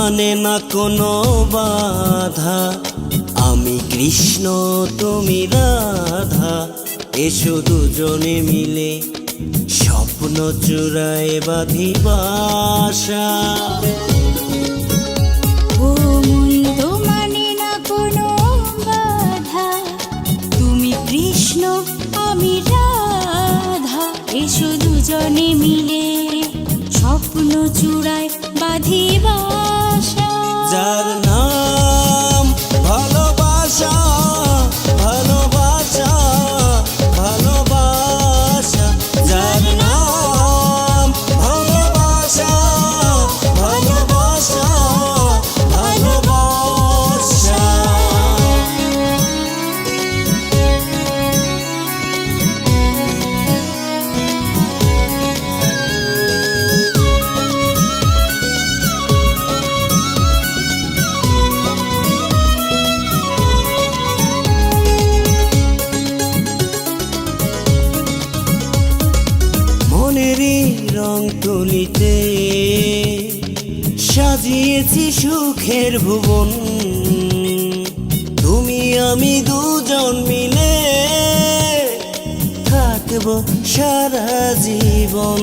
মানে না কোনো বাধা, আমি কৃষ্ণ তুমি রাধা, এসো দুজনে মিলে স্বপ্ন চূড়ায় বাঁধি বাসা। ও মন তো মানে না কোনো বাধা, তুমি কৃষ্ণ আমি রাধা, এসো দুজনে মিলে স্বপ্ন চূড়ায় বাঁধি বাসা। যার নাম ভালোবাসা, ভালোবাসা, ভালোবাসা, যার নাম ভালোবাসা, ভালোবাসা, ভালোবাসা। মনেরই রং তুলিতে সাজিয়েছি সুখের ভুবন, তুমি আমি দুজন মিলে থাকবো সারা জীবন।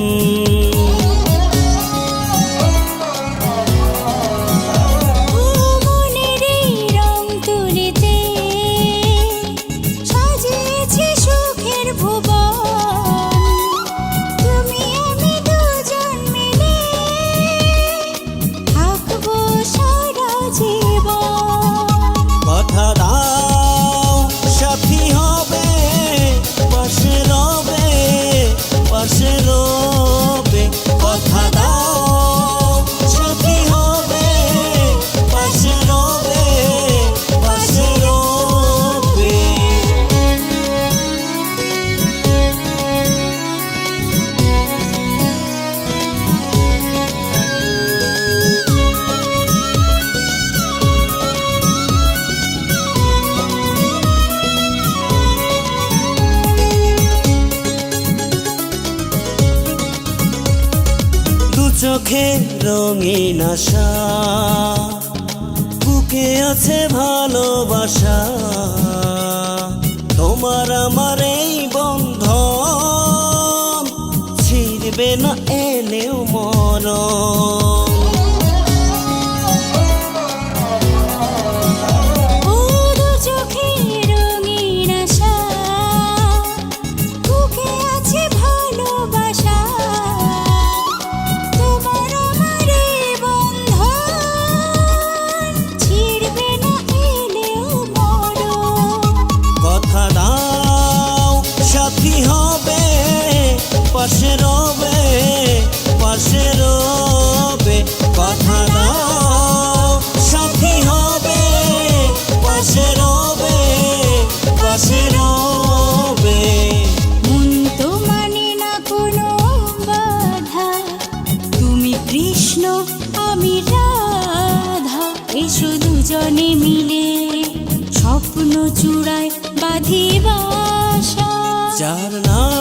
কথা দাও সাথী হবে, পাশে রবে, পাশে রবে। কথা দাও সাথী হবে, পাশে রবে, পাশে রবে। চোখে রঙিন আশা, বুকে আছে ভালোবাসা, তোমার আমার এই বন্ধন ছিড়বে না এলেও মরণ। সাথী হবে, পাশে রবে, পাশে রবে। কথা দাও সাথী হবে, পাশে রবে, পাশে রবে। মন তো মানে না কোনো বাধা, তুমি কৃষ্ণ আমি রাধা, এসো দুজনে মিলে স্বপ্ন চূড়ায় বাঁধি বাসা। যার নাম